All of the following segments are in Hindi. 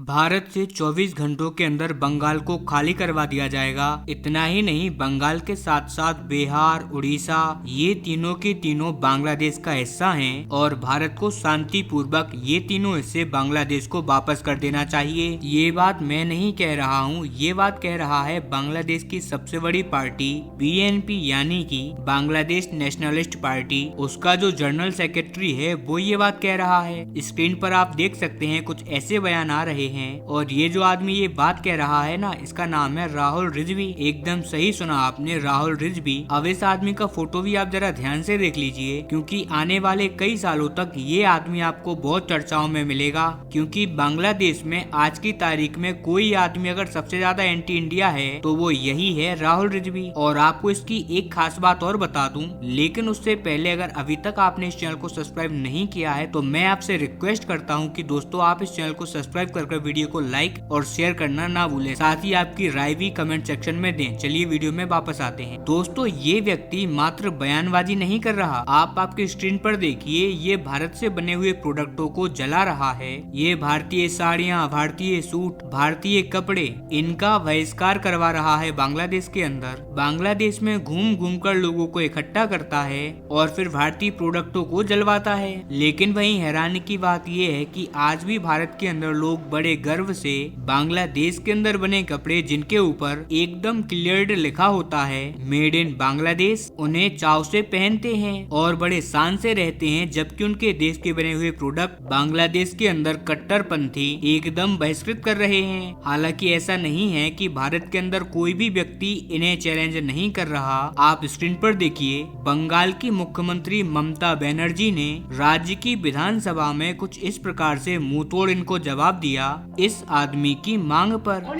भारत से 24 घंटों के अंदर बंगाल को खाली करवा दिया जाएगा। इतना ही नहीं, बंगाल के साथ साथ बिहार, उड़ीसा, ये तीनों के तीनों बांग्लादेश का हिस्सा हैं और भारत को शांति पूर्वक ये तीनों हिस्से बांग्लादेश को वापस कर देना चाहिए। ये बात मैं नहीं कह रहा हूँ, ये बात कह रहा है बांग्लादेश की सबसे बड़ी पार्टी BNP यानी कि बांग्लादेश नेशनलिस्ट पार्टी। उसका जो जनरल सेक्रेटरी है वो ये बात कह रहा है। स्क्रीन पर आप देख सकते हैं कुछ ऐसे बयान आ रहे हैं और ये जो आदमी ये बात कह रहा है ना, इसका नाम है राहुल रिजवी। एकदम सही सुना आपने, राहुल रिजवी। अब इस आदमी का फोटो भी आप जरा ध्यान से देख लीजिए, क्योंकि आने वाले कई सालों तक ये आदमी आपको बहुत चर्चाओं में मिलेगा। क्योंकि बांग्लादेश में आज की तारीख में कोई आदमी अगर सबसे ज्यादा एंटी इंडिया है तो वो यही है, राहुल रिजवी। और आपको इसकी एक खास बात और बता दूं, लेकिन उससे पहले अगर अभी तक आपने इस चैनल को सब्सक्राइब नहीं किया है तो मैं आपसे रिक्वेस्ट करता हूं कि दोस्तों आप इस चैनल को सब्सक्राइब कर वीडियो को लाइक और शेयर करना ना भूलें। साथ ही आपकी राय भी कमेंट सेक्शन में दें। चलिए वीडियो में वापस आते हैं। दोस्तों, ये व्यक्ति मात्र बयानबाजी नहीं कर रहा, आप आपकी स्क्रीन पर देखिए, ये भारत से बने हुए प्रोडक्टों को जला रहा है। ये भारतीय साड़ियाँ, भारतीय सूट, भारतीय कपड़े, इनका बहिष्कार करवा रहा है बांग्लादेश के अंदर। बांग्लादेश में घूम घूम कर लोगों को इकट्ठा करता है और फिर भारतीय प्रोडक्टों को जलवाता है। लेकिन वहीं हैरानी की बात ये है कि आज भी भारत के अंदर लोग बड़े गर्व से बांग्लादेश के अंदर बने कपड़े, जिनके ऊपर एकदम क्लियर लिखा होता है मेड इन बांग्लादेश, उन्हें चाव से पहनते हैं और बड़े शान से रहते हैं। जबकि उनके देश के बने हुए प्रोडक्ट बांग्लादेश के अंदर कट्टरपंथी एकदम बहिष्कृत कर रहे हैं। हालांकि ऐसा नहीं है कि भारत के अंदर कोई भी व्यक्ति इन्हें चैलेंज नहीं कर रहा। आप स्क्रीन पर देखिए, बंगाल की मुख्यमंत्री ममता बनर्जी ने राज्य की विधानसभा में कुछ इस प्रकार से मुंहतोड़ इनको जवाब दिया इस आदमी की मांग पर।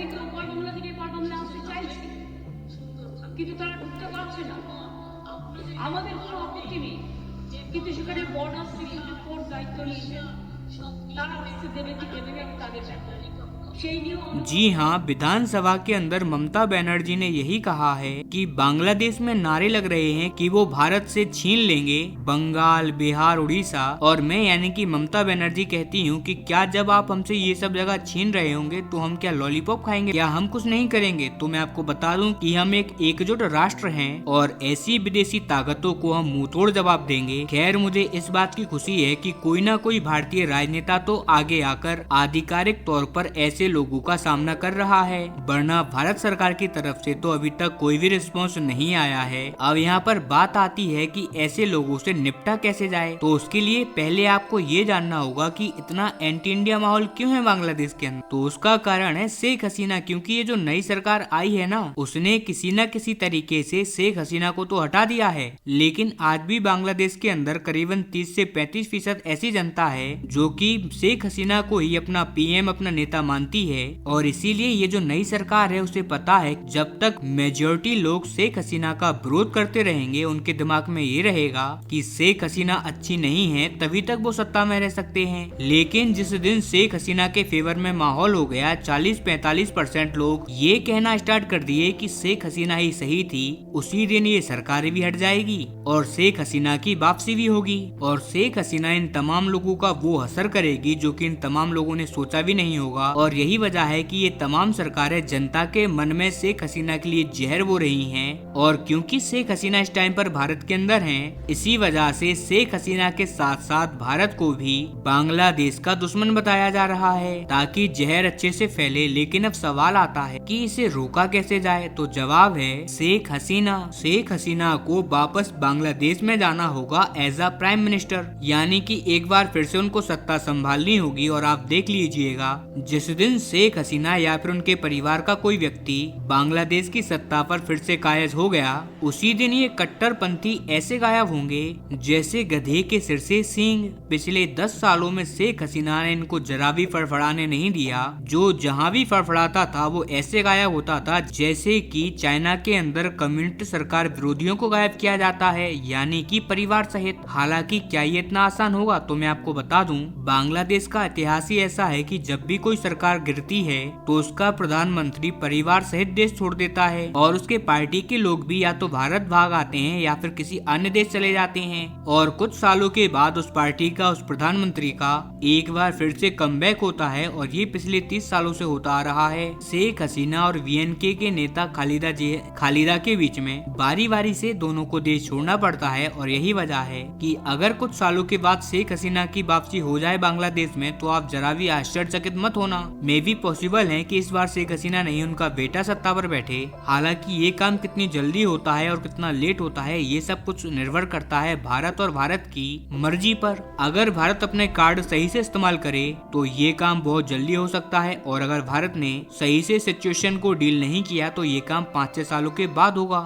जी हाँ, विधानसभा के अंदर ममता बनर्जी ने यही कहा है कि बांग्लादेश में नारे लग रहे हैं कि वो भारत से छीन लेंगे बंगाल, बिहार, उड़ीसा। और मैं यानी कि ममता बनर्जी कहती हूँ कि क्या जब आप हमसे ये सब जगह छीन रहे होंगे तो हम क्या लॉलीपॉप खाएंगे या हम कुछ नहीं करेंगे? तो मैं आपको बता दूं कि हम एक एकजुट राष्ट्र हैं और ऐसी विदेशी ताकतों को हम मुंहतोड़ जवाब देंगे। खैर, मुझे इस बात की खुशी है कि कोई ना कोई भारतीय राजनेता तो आगे आकर आधिकारिक तौर पर ऐसे लोगों का सामना कर रहा है, वरना भारत सरकार की तरफ से तो अभी तक कोई भी रिस्पॉन्स नहीं आया है। अब यहाँ पर बात आती है कि ऐसे लोगों से निपटा कैसे जाए। तो उसके लिए पहले आपको ये जानना होगा कि इतना एंटी इंडिया माहौल क्यों है बांग्लादेश के अंदर। तो उसका कारण है शेख हसीना। क्योंकि ये जो नई सरकार आई है ना, उसने किसी न किसी तरीके से शेख हसीना को तो हटा दिया है, लेकिन आज भी बांग्लादेश के अंदर करीबन 30 से 35% ऐसी जनता है जो कि शेख हसीना को ही अपना PM, अपना नेता मानती है। और इसीलिए ये जो नई सरकार है उसे पता है जब तक मेजॉरिटी लोग शेख हसीना का विरोध करते रहेंगे, उनके दिमाग में ये रहेगा कि शेख हसीना अच्छी नहीं है, तभी तक वो सत्ता में रह सकते हैं। लेकिन जिस दिन शेख हसीना के फेवर में माहौल हो गया, 40-45% लोग ये कहना स्टार्ट कर दिए कि शेख हसीना ही सही थी, उसी दिन ये सरकार भी हट जाएगी और शेख हसीना की वापसी भी होगी। और शेख हसीना इन तमाम लोगों का वो असर करेगी जो कि इन तमाम लोगों ने सोचा भी नहीं होगा। और यही वजह है कि ये तमाम सरकारें जनता के मन में शेख हसीना के लिए जहर बो रही हैं। और क्योंकि शेख हसीना इस टाइम पर भारत के अंदर हैं, इसी वजह से शेख हसीना के साथ साथ भारत को भी बांग्लादेश का दुश्मन बताया जा रहा है ताकि जहर अच्छे से फैले। लेकिन अब सवाल आता है कि इसे रोका कैसे जाए। तो जवाब है शेख हसीना। शेख हसीना को वापस बांग्लादेश में जाना होगा एज अ प्राइम मिनिस्टर, यानी कि एक बार फिर से उनको सत्ता संभालनी होगी। और आप देख लीजिएगा, जिस दिन शेख हसीना या फिर उनके परिवार का कोई व्यक्ति बांग्लादेश की सत्ता पर फिर से कायज हो गया, उसी दिन ये कट्टरपंथी ऐसे गायब होंगे जैसे गधे के सिर से सींग। पिछले 10 सालों में शेख हसीना ने इनको जरा भी फड़फड़ाने नहीं दिया। जो जहां भी फड़फड़ाता था वो ऐसे गायब होता था जैसे कि चाइना के अंदर कम्युनिस्ट सरकार विरोधियों को गायब किया जाता है, यानी कि परिवार सहित। हालांकि क्या ये इतना आसान होगा? तो मैं आपको बता दूं, बांग्लादेश का इतिहास ही ऐसा है कि जब भी कोई सरकार सरकार गिरती है तो उसका प्रधानमंत्री परिवार सहित देश छोड़ देता है और उसके पार्टी के लोग भी या तो भारत भाग आते हैं या फिर किसी अन्य देश चले जाते हैं। और कुछ सालों के बाद उस पार्टी का, उस प्रधानमंत्री का एक बार फिर से कमबैक होता है और ये पिछले 30 सालों से होता आ रहा है। शेख हसीना और वीएनके के नेता खालिदा के बीच में बारी बारी से दोनों को देश छोड़ना पड़ता है और यही वजह है कि अगर कुछ सालों के बाद शेख हसीना की वापसी हो जाए बांग्लादेश में तो आप जरा भी आश्चर्यचकित मत होना। मे भी पॉसिबल है कि इस बार शेख हसीना नहीं उनका बेटा सत्ता पर बैठे। हालांकि ये काम कितनी जल्दी होता है और कितना लेट होता है ये सब कुछ निर्भर करता है भारत और भारत की मर्जी पर। अगर भारत अपने कार्ड सही से इस्तेमाल करे तो ये काम बहुत जल्दी हो सकता है और अगर भारत ने सही से सिचुएशन को डील नहीं किया तो ये काम 5-6 सालों के बाद होगा।